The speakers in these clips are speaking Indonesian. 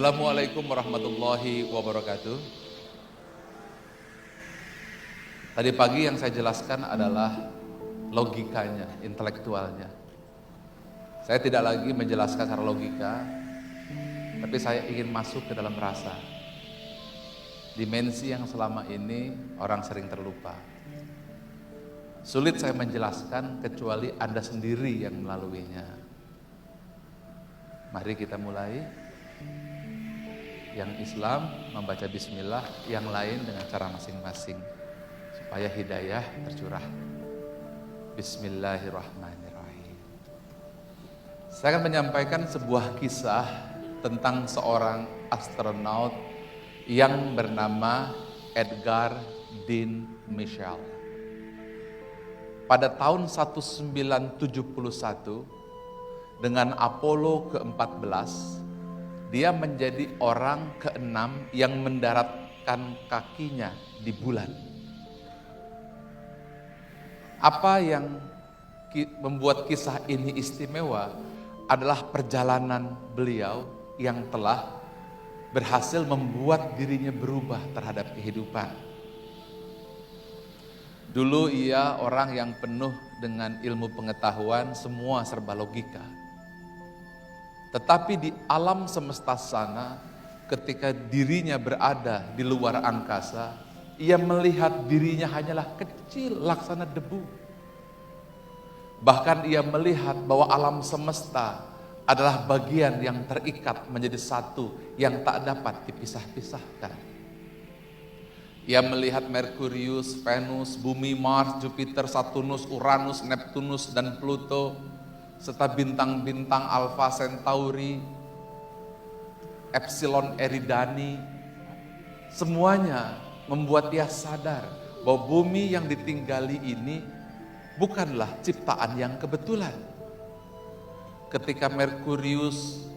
Assalamualaikum warahmatullahi wabarakatuh. Tadi pagi yang saya jelaskan adalah logikanya, intelektualnya. Saya tidak lagi menjelaskan secara logika, tapi saya ingin masuk ke dalam rasa. Dimensi yang selama ini orang sering terlupa. Sulit saya menjelaskan kecuali Anda sendiri yang melaluinya. Mari kita mulai. Yang Islam membaca bismillah, yang lain dengan cara masing-masing supaya hidayah tercurah. Bismillahirrahmanirrahim. Saya akan menyampaikan sebuah kisah tentang seorang astronot yang bernama Edgar Dean Mitchell. Pada tahun 1971 dengan Apollo ke-14, dia menjadi orang ke-6 yang mendaratkan kakinya di bulan. Apa yang membuat kisah ini istimewa adalah perjalanan beliau yang telah berhasil membuat dirinya berubah terhadap kehidupan. Dulu ia orang yang penuh dengan ilmu pengetahuan, semua serba logika. Tetapi di alam semesta sana, ketika dirinya berada di luar angkasa, ia melihat dirinya hanyalah kecil laksana debu. Bahkan ia melihat bahwa alam semesta adalah bagian yang terikat menjadi satu yang tak dapat dipisah-pisahkan. Ia melihat Merkurius, Venus, Bumi, Mars, Jupiter, Saturnus, Uranus, Neptunus, dan Pluto, serta bintang-bintang Alpha Centauri, Epsilon Eridani, semuanya membuat dia sadar bahwa bumi yang ditinggali ini bukanlah ciptaan yang kebetulan. Ketika Merkurius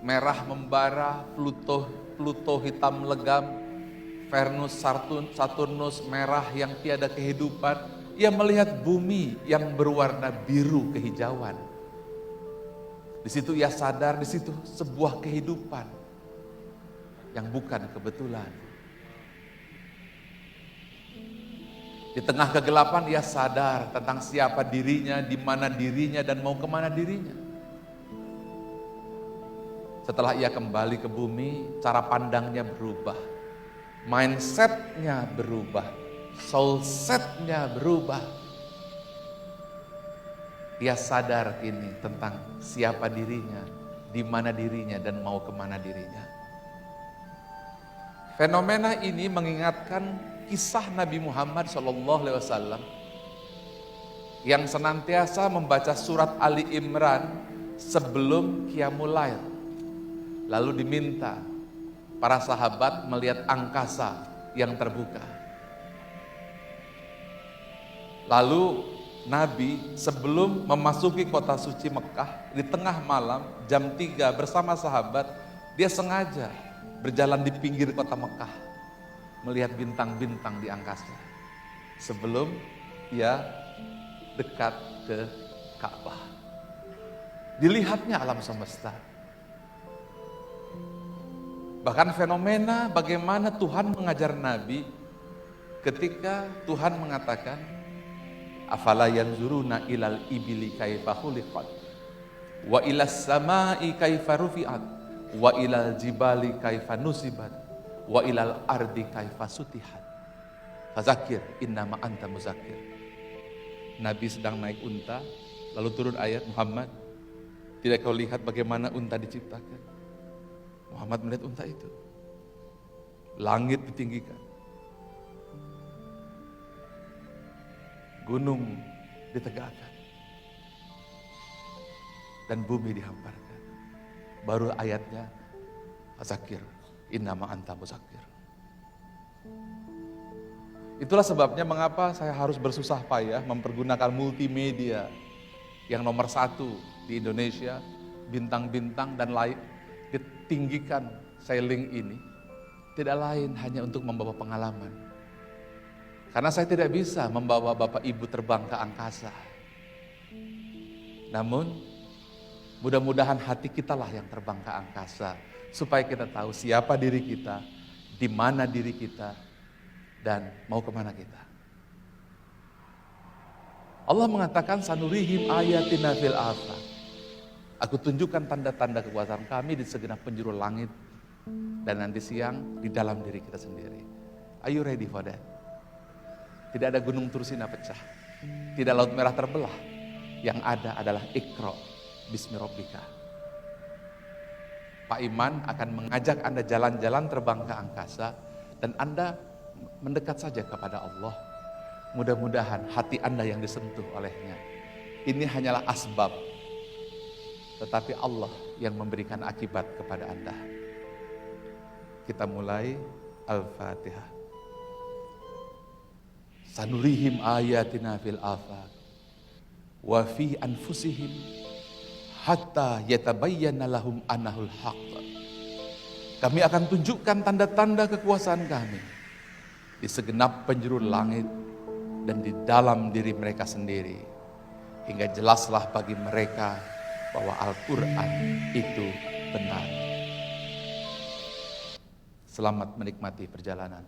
merah membara, Pluto hitam legam, Venus, Saturnus merah yang tiada kehidupan, ia melihat bumi yang berwarna biru kehijauan. Di situ ia sadar, di situ sebuah kehidupan yang bukan kebetulan. Di tengah kegelapan ia sadar tentang siapa dirinya, di mana dirinya, dan mau kemana dirinya. Setelah ia kembali ke bumi, cara pandangnya berubah, mindsetnya berubah, soul setnya berubah. Dia sadar kini tentang siapa dirinya, di mana dirinya, dan mau kemana dirinya. Fenomena ini mengingatkan kisah Nabi Muhammad SAW yang senantiasa membaca surat Ali Imran sebelum Qiyamul Lail. Lalu diminta para sahabat melihat angkasa yang terbuka. Lalu Nabi sebelum memasuki kota suci Mekah, di tengah malam jam 3 bersama sahabat, dia sengaja berjalan di pinggir kota Mekah, melihat bintang-bintang di angkasa sebelum ia dekat ke Ka'bah. Dilihatnya alam semesta. Bahkan fenomena bagaimana Tuhan mengajar Nabi ketika Tuhan mengatakan, afala yanzuruna ilal ibili kaifa khuliqat wa ilas samai kaifa rufi'at wa ilal jibali kaifa nusibat wa ilal ardi kaifa sutihat fazakir innama anta muzakir. Nabi sedang naik unta, lalu turun ayat, Muhammad, tidak kau lihat bagaimana unta diciptakan? Muhammad melihat unta itu, langit ditinggikan, gunung ditegakkan, dan bumi dihamparkan. Baru ayatnya, fazakir innama anta muzakir. Itulah sebabnya mengapa saya harus bersusah payah mempergunakan multimedia yang nomor 1 di Indonesia, bintang-bintang dan lain, ditinggikan sailing ini, tidak lain hanya untuk membawa pengalaman. Karena saya tidak bisa membawa Bapak Ibu terbang ke angkasa. Namun, mudah-mudahan hati kitalah yang terbang ke angkasa, supaya kita tahu siapa diri kita, di mana diri kita, dan mau kemana kita. Allah mengatakan sanurihim ayatina fil afaq. Aku tunjukkan tanda-tanda kekuasaan kami di segenap penjuru langit dan nanti siang di dalam diri kita sendiri. Are you ready for that? Tidak ada gunung Tursina pecah, tidak laut merah terbelah. Yang ada adalah Iqra bismi rabbika. Pak Iman akan mengajak Anda jalan-jalan terbang ke angkasa dan Anda mendekat saja kepada Allah. Mudah-mudahan hati Anda yang disentuh olehnya. Ini hanyalah asbab, tetapi Allah yang memberikan akibat kepada Anda. Kita mulai Al-Fatihah. Sanurihim ayatina fil afaq wa fi anfusihim hatta yatabayyana lahum annahul haqq. Kami akan tunjukkan tanda-tanda kekuasaan kami di segenap penjuru langit dan di dalam diri mereka sendiri, hingga jelaslah bagi mereka bahwa Al-Quran itu benar. Selamat menikmati perjalanan.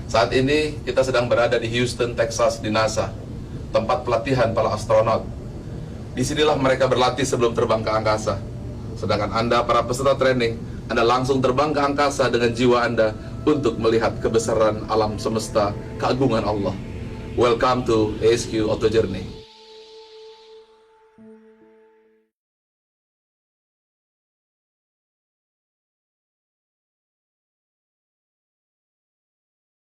Saat ini kita sedang berada di Houston, Texas, di NASA, tempat pelatihan para astronot. Disinilah mereka berlatih sebelum terbang ke angkasa. Sedangkan Anda, para peserta training, Anda langsung terbang ke angkasa dengan jiwa Anda untuk melihat kebesaran alam semesta, keagungan Allah. Welcome to ASQ Auto Journey.